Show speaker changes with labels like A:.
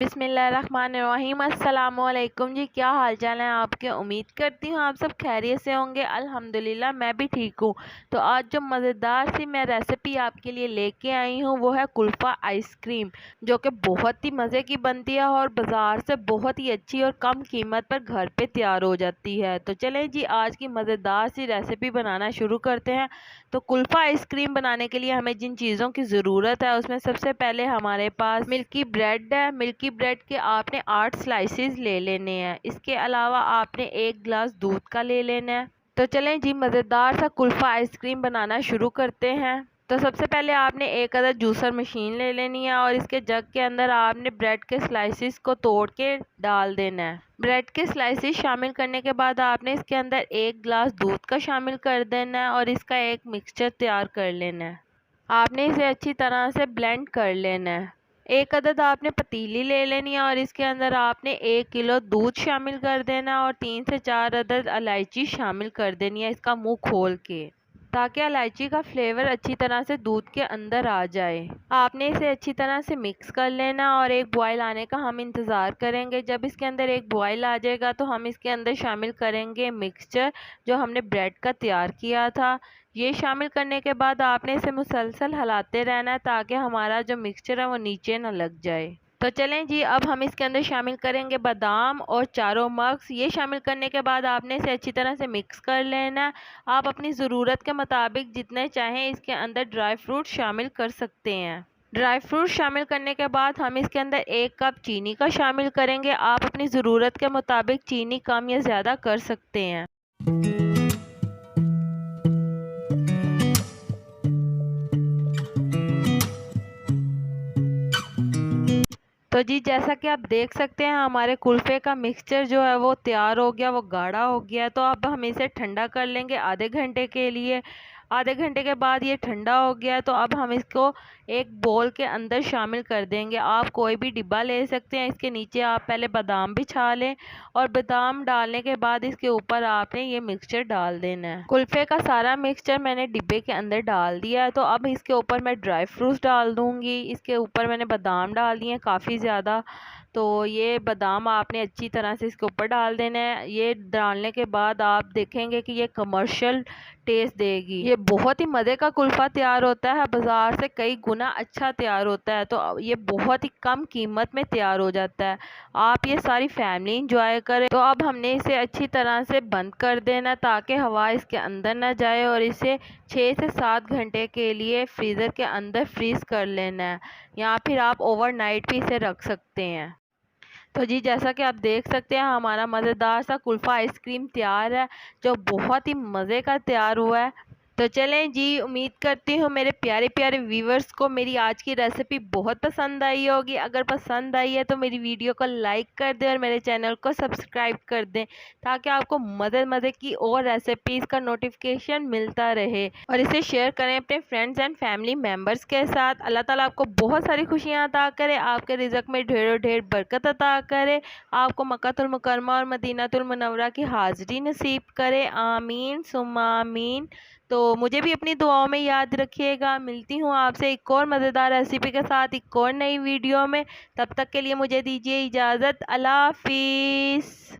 A: बिस्मिल्लाहिर्रहमानिर्रहीम। अस्सलामुअलैकुम जी, क्या हाल चाल है आपके। उम्मीद करती हूँ आप सब खैरियत से होंगे। अल्हम्दुलिल्लाह मैं भी ठीक हूँ। तो आज जो मज़ेदार सी मैं रेसिपी आपके लिए लेके आई हूँ वो है कुल्फ़ा आइसक्रीम, जो कि बहुत ही मज़े की बनती है और बाज़ार से बहुत ही अच्छी और कम कीमत पर घर पे तैयार हो जाती है। तो चलें जी, आज की मज़ेदार सी रेसिपी बनाना शुरू करते हैं। तो कुल्फ़ा आइसक्रीम बनाने के लिए हमें जिन चीज़ों की ज़रूरत है उसमें सबसे पहले हमारे पास मिल्की ब्रेड है। मिल्की ब्रेड के आपने 8 स्लाइसेस ले लेने हैं। इसके अलावा आपने 1 गिलास दूध का ले लेना है। तो चलें जी, मज़ेदार सा कुल्फ़ा आइसक्रीम बनाना शुरू करते हैं। तो सबसे पहले आपने एक अदद जूसर मशीन ले लेनी है और इसके जग के अंदर आपने ब्रेड के स्लाइसेस को तोड़ के डाल देना है। ब्रेड के स्लाइसेस शामिल करने के बाद आपने इसके अंदर 1 गिलास दूध का शामिल कर देना है और इसका एक मिक्सचर तैयार कर लेना है। आपने इसे अच्छी तरह से ब्लेंड कर लेना है। एक अदद आपने पतीली ले लेनी है और इसके अंदर आपने 1 किलो दूध शामिल कर देना है और 3 से 4 अदद इलायची शामिल कर देनी है, इसका मुंह खोल के, ताकि इलायची का फ्लेवर अच्छी तरह से दूध के अंदर आ जाए। आपने इसे अच्छी तरह से मिक्स कर लेना और एक बॉयल आने का हम इंतज़ार करेंगे। जब इसके अंदर एक बॉयल आ जाएगा तो हम इसके अंदर शामिल करेंगे मिक्सचर जो हमने ब्रेड का तैयार किया था। ये शामिल करने के बाद आपने इसे मुसलसल हिलाते रहना है ताकि हमारा जो मिक्सचर है वो नीचे ना लग जाए। तो चलें जी, अब हम इसके अंदर शामिल करेंगे बादाम और चारों मग्स। ये शामिल करने के बाद आपने इसे अच्छी तरह से मिक्स कर लेना है। आप अपनी ज़रूरत के मुताबिक जितने चाहें इसके अंदर ड्राई फ्रूट शामिल कर सकते हैं। ड्राई फ्रूट शामिल करने के बाद हम इसके अंदर 1 कप चीनी का शामिल करेंगे। आप अपनी ज़रूरत के मुताबिक चीनी कम या ज़्यादा कर सकते हैं। तो जी, जैसा कि आप देख सकते हैं हमारे कुल्फ़े का मिक्सचर जो है वो तैयार हो गया, वो गाढ़ा हो गया है। तो अब हम इसे ठंडा कर लेंगे आधे घंटे के लिए। आधे घंटे के बाद ये ठंडा हो गया है तो अब हम इसको एक बोल के अंदर शामिल कर देंगे। आप कोई भी डिब्बा ले सकते हैं। इसके नीचे आप पहले बादाम बिछा लें और बादाम डालने के बाद इसके ऊपर आपने ये मिक्सचर डाल देना है। कुल्फ़े का सारा मिक्सचर मैंने डिब्बे के अंदर डाल दिया है। तो अब इसके ऊपर मैं ड्राई फ्रूट्स डाल दूँगी। इसके ऊपर मैंने बादाम डाल दिए हैं काफ़ी ज़्यादा। तो ये बादाम आपने अच्छी तरह से इसके ऊपर डाल देना है। ये डालने के बाद आप देखेंगे कि ये कमर्शियल टेस्ट देगी। ये बहुत ही मज़े का कुल्फ़ा तैयार होता है, बाज़ार से कई गुना अच्छा तैयार होता है। तो ये बहुत ही कम कीमत में तैयार हो जाता है। आप ये सारी फैमिली इंजॉय करें। तो अब हमने इसे अच्छी तरह से बंद कर देना ताकि हवा इसके अंदर ना जाए और इसे 6 से 7 घंटे के लिए फ्रीज़र के अंदर फ्रीज़ कर लेना है, या फिर आप ओवरनाइट भी इसे रख सकते हैं। तो जी, जैसा कि आप देख सकते हैं हमारा मज़ेदार सा कुल्फ़ा आइसक्रीम तैयार है, जो बहुत ही मज़े का तैयार हुआ है। तो चलें जी, उम्मीद करती हूँ मेरे प्यारे प्यारे व्यूवर्स को मेरी आज की रेसिपी बहुत पसंद आई होगी। अगर पसंद आई है तो मेरी वीडियो को लाइक कर दें और मेरे चैनल को सब्सक्राइब कर दें ताकि आपको मज़े मज़े की और रेसिपीज़ का नोटिफिकेशन मिलता रहे। और इसे शेयर करें अपने फ्रेंड्स एंड फैमिली मेम्बर्स के साथ। अल्लाह ताला आपको बहुत सारी खुशियाँ अता करे, आपके रिज़्क़ में ढेरों ढेर बरकत अता करे, आपको मक्कातुल मुकर्रमा और मदीनातुल मुनव्वरा की हाज़िरी नसीब करे। आमीन सुम्मा आमीन। तो मुझे भी अपनी दुआओं में याद रखिएगा। मिलती हूँ आपसे एक और मज़ेदार रेसिपी के साथ एक और नई वीडियो में। तब तक के लिए मुझे दीजिए इजाज़त। अल्लाह हाफ़िज़।